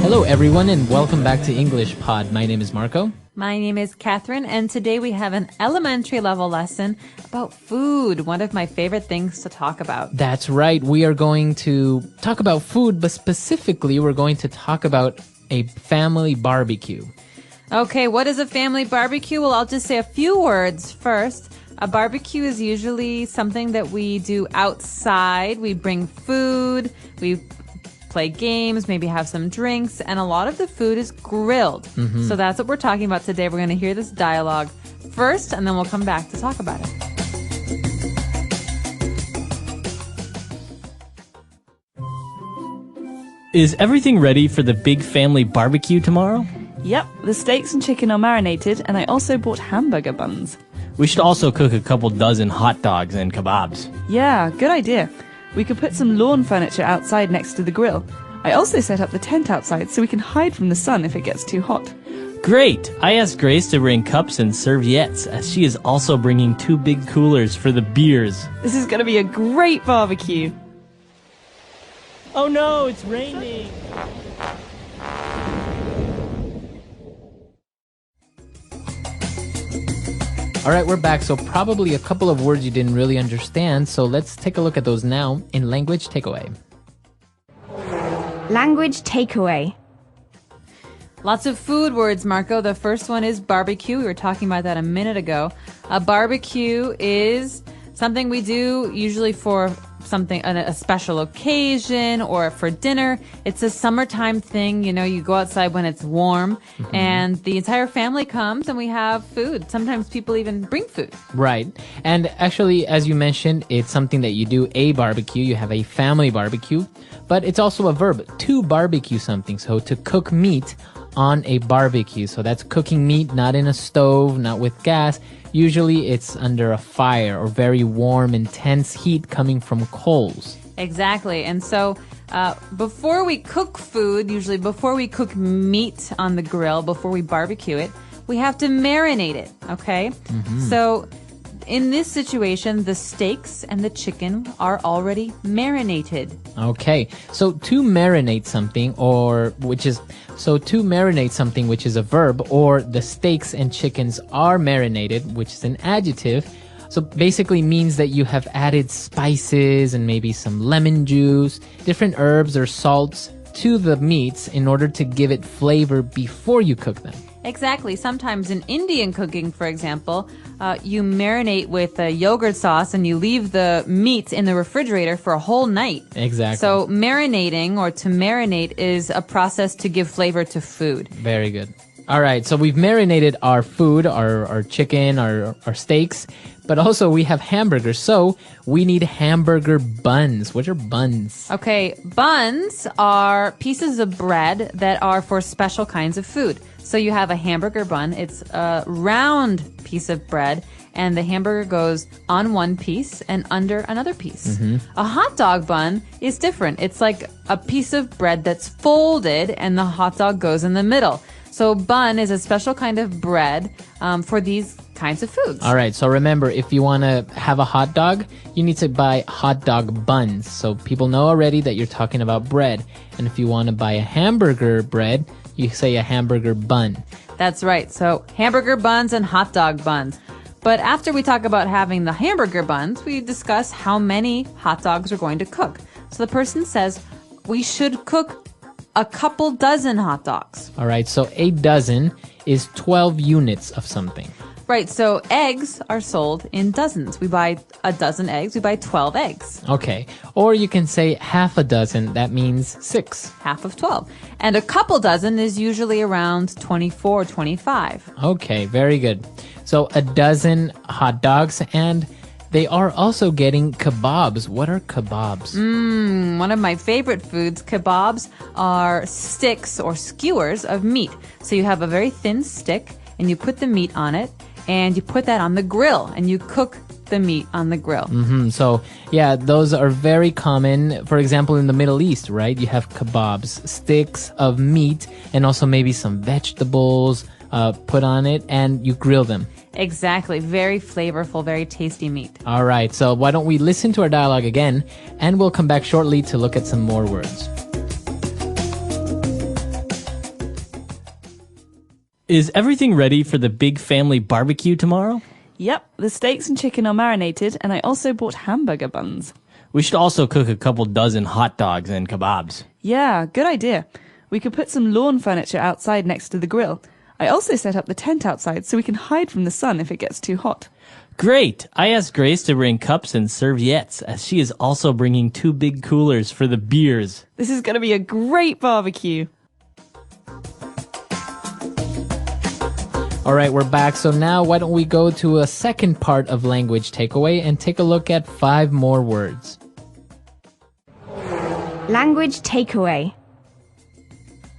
Hello everyone and welcome back to English Pod. My name is Marco. My name is Catherine, and today we have an elementary level lesson about food, one of my favorite things to talk about. That's right. We are going to talk about food, but specifically we're going to talk about a family barbecue. Okay, what is a family barbecue? Well, I'll just say a few words first. A barbecue is usually something that we do outside. We bring food, we play games, maybe have some drinks, and a lot of the food is grilled. So that's what we're talking about today. We're going to hear this dialogue first, and then we'll come back to talk about it. Is everything ready for the big family barbecue tomorrow? Yep, the steaks and chicken are marinated, and I also bought hamburger buns. We should also cook a couple dozen hot dogs and kebabs. Yeah, good idea. We could put some lawn furniture outside next to the grill. I also set up the tent outside so we can hide from the sun if it gets too hot. Great! I asked Grace to bring cups and serviettes, as she is also bringing 2 big coolers for the beers. This is going to be a great barbecue. Oh no, it's raining! All right, we're back. So probably a couple of words you didn't really understand. So let's take a look at those now in language takeaway. Language takeaway. Lots of food words, Marco. The first one is barbecue. We were talking about that a minute ago. A barbecue is something we do usually for a special occasion or for dinner. It's a summertime thing. You know, you go outside when it's warm and the entire family comes and we have food. Sometimes people even bring food. Right. And actually, as you mentioned, it's something that you do a barbecue. You have a family barbecue, but it's also a verb to barbecue something. So to cook meat on a barbecue. So that's cooking meat, not in a stove, not with gas. Usually it's under a fire or very warm, intense heat coming from coals. Exactly. And so before we cook food, usually before we cook meat on the grill, before we barbecue it, we have to marinate it, okay? So in this situation, the steaks and the chicken are already marinated. Okay. So to marinate something which is a verb, or the steaks and chickens are marinated, which is an adjective. So basically means that you have added spices and maybe some lemon juice, different herbs or salts to the meats in order to give it flavor before you cook them. Exactly. Sometimes in Indian cooking, for example, you marinate with a yogurt sauce and you leave the meat in the refrigerator for a whole night. Exactly. So marinating or to marinate is a process to give flavor to food. Very good. All right. So we've marinated our food, our chicken, our steaks, but also we have hamburgers. So we need hamburger buns. What are buns? Okay. Buns are pieces of bread that are for special kinds of food. So you have a hamburger bun. It's a round piece of bread, and the hamburger goes on one piece and under another piece. A hot dog bun is different. It's like a piece of bread that's folded, and the hot dog goes in the middle. So bun is a special kind of bread for these kinds of foods. All right. So remember, if you want to have a hot dog, you need to buy hot dog buns. So people know already that you're talking about bread. And if you want to buy a hamburger bread, you say a hamburger bun. That's right. So hamburger buns and hot dog buns. But after we talk about having the hamburger buns, we discuss how many hot dogs we're going to cook. So the person says we should cook a couple dozen hot dogs. All right. So a dozen is 12 units of something. Right. So eggs are sold in dozens. We buy a dozen eggs. We buy 12 eggs. Okay. Or you can say half a dozen. That means 6. Half of 12. And a couple dozen is usually around 24, 25. Okay. Very good. So a dozen hot dogs, and they are also getting kebabs. What are kebabs? One of my favorite foods. Kebabs are sticks or skewers of meat. So you have a very thin stick and you put the meat on it and you put that on the grill and you cook the meat on the grill. So, yeah, those are very common. For example, in the Middle East, right? You have kebabs, sticks of meat, and also maybe some vegetables put on it, and you grill them. Exactly. Very flavorful, very tasty meat. All right. So why don't we listen to our dialogue again, and we'll come back shortly to look at some more words. Is everything ready for the big family barbecue tomorrow? Yep, the steaks and chicken are marinated, and I also bought hamburger buns. We should also cook a couple dozen hot dogs and kebabs. Yeah, good idea. We could put some lawn furniture outside next to the grill. I also set up the tent outside so we can hide from the sun if it gets too hot. Great! I asked Grace to bring cups and serviettes, as she is also bringing 2 big coolers for the beers. This is going to be a great barbecue. All right, we're back. So now why don't we go to a second part of language takeaway and take a look at 5 more words. Language takeaway.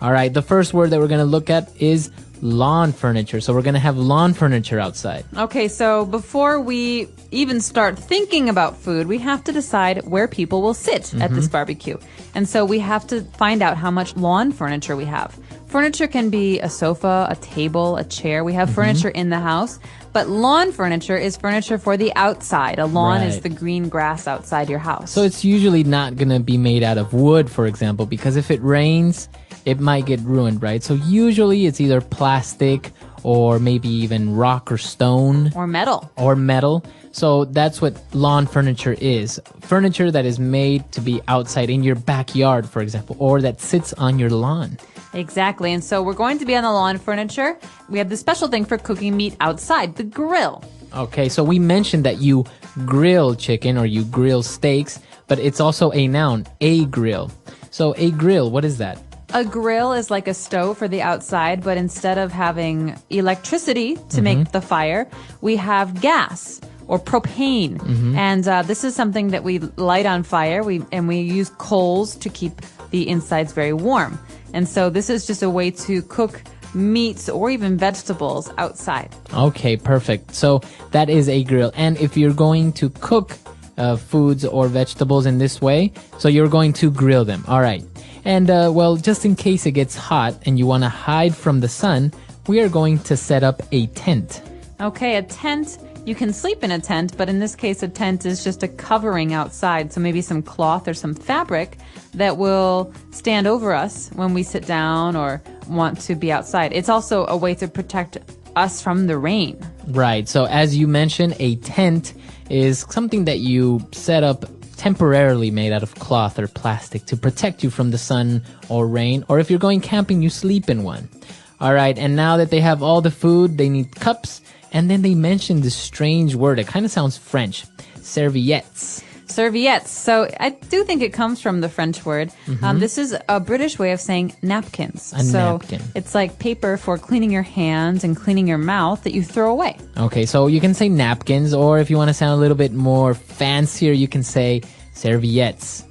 All right, the first word that we're going to look at is lawn furniture. So we're going to have lawn furniture outside. Okay, so before we even start thinking about food, we have to decide where people will sit at this barbecue. And so we have to find out how much lawn furniture we have. Furniture can be a sofa, a table, a chair. We have furniture in the house. But lawn furniture is furniture for the outside. A lawn is Right. the green grass outside your house. So it's usually not going to be made out of wood, for example, because if it rains, it might get ruined, right? So usually it's either plastic or maybe even rock or stone. or metal. Or metal. So that's what lawn furniture is. Furniture that is made to be outside in your backyard, for example, or that sits on your lawn. Exactly. And so we're going to be on the lawn furniture. We have this special thing for cooking meat outside, the grill. Okay, so we mentioned that you grill chicken or you grill steaks, but it's also a noun, a grill. So a grill, what is that? A grill is like a stove for the outside, but instead of having electricity to make the fire, we have gas or propane. And this is something that we light on fire. We use coals to keep the insides very warm. And so this is just a way to cook meats or even vegetables outside. Okay, perfect. So that is a grill. And if you're going to cook foods or vegetables in this way, so you're going to grill them. All right. And well, just in case it gets hot and you want to hide from the sun, we are going to set up a tent. Okay, a tent. You can sleep in a tent, but in this case, a tent is just a covering outside. So maybe some cloth or some fabric that will stand over us when we sit down or want to be outside. It's also a way to protect us from the rain. Right. So as you mentioned, a tent is something that you set up temporarily made out of cloth or plastic to protect you from the sun or rain. Or if you're going camping, you sleep in one. All right. And now that they have all the food, they need cups. And then they mentioned this strange word. It kind of sounds French. Serviettes. Serviettes. So I do think it comes from the French word. This is a British way of saying napkins. A napkin. It's like paper for cleaning your hands and cleaning your mouth that you throw away. Okay, so you can say napkins, or if you want to sound a little bit more fancier, you can say serviettes.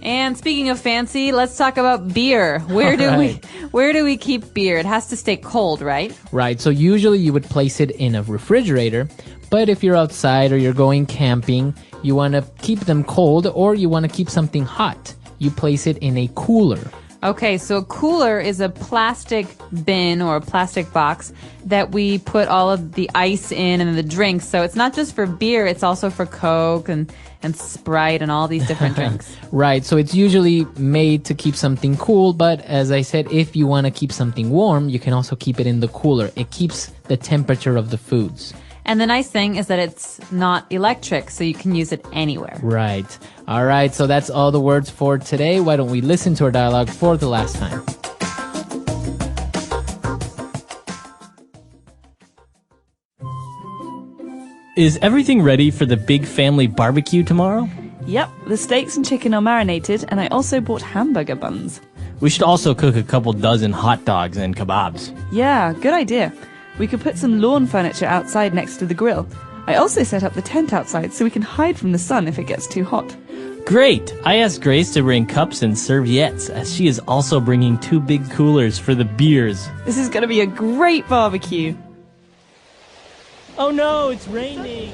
And speaking of fancy, let's talk about beer. Where do we keep beer? It has to stay cold, right? Right, so usually you would place it in a refrigerator, but if you're outside or you're going camping, you want to keep them cold or you want to keep something hot. You place it in a cooler. Okay, so a cooler is a plastic bin or a plastic box that we put all of the ice in and the drinks. So it's not just for beer, it's also for Coke and Sprite and all these different drinks. Right, so it's usually made to keep something cool, but as I said, if you want to keep something warm, you can also keep it in the cooler. It keeps the temperature of the foods. And the nice thing is that it's not electric, so you can use it anywhere. Right. All right, so that's all the words for today. Why don't we listen to our dialogue for the last time? Is everything ready for the big family barbecue tomorrow? Yep, the steaks and chicken are marinated, and I also bought hamburger buns. We should also cook a couple dozen hot dogs and kebabs. Yeah, good idea. We could put some lawn furniture outside next to the grill. I also set up the tent outside so we can hide from the sun if it gets too hot. Great! I asked Grace to bring cups and serviettes, as she is also bringing 2 big coolers for the beers. This is going to be a great barbecue. Oh no, it's raining!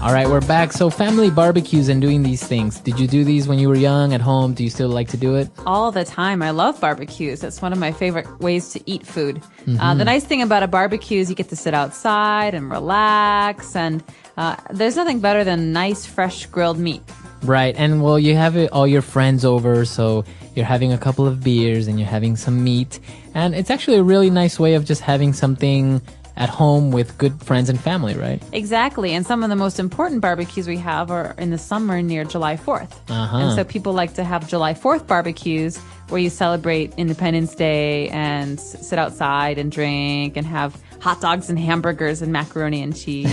All right, we're back. So family barbecues and doing these things. Did you do these when you were young at home? Do you still like to do it? All the time. I love barbecues. It's one of my favorite ways to eat food. The nice thing about a barbecue is you get to sit outside and relax. And there's nothing better than nice, fresh grilled meat. Right. And well, you have all your friends over, so you're having a couple of beers and you're having some meat. And it's actually a really nice way of just having something at home with good friends and family, right? Exactly. And some of the most important barbecues we have are in the summer near July 4th. And so people like to have July 4th barbecues where you celebrate Independence Day and sit outside and drink and have hot dogs and hamburgers and macaroni and cheese.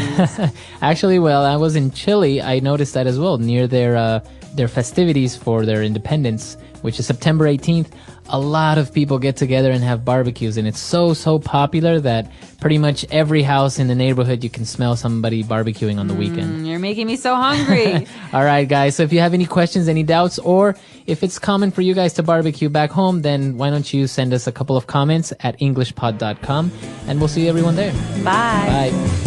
Actually, well, I was in Chile. I noticed that as well. Near their festivities for their independence, which is September 18th, a lot of people get together and have barbecues, and it's so popular that pretty much every house in the neighborhood you can smell somebody barbecuing on the weekend. You're making me so hungry. All right, guys. So if you have any questions, any doubts, or if it's common for you guys to barbecue back home, then why don't you send us a couple of comments at EnglishPod365.com, and we'll see everyone there. Bye. Bye.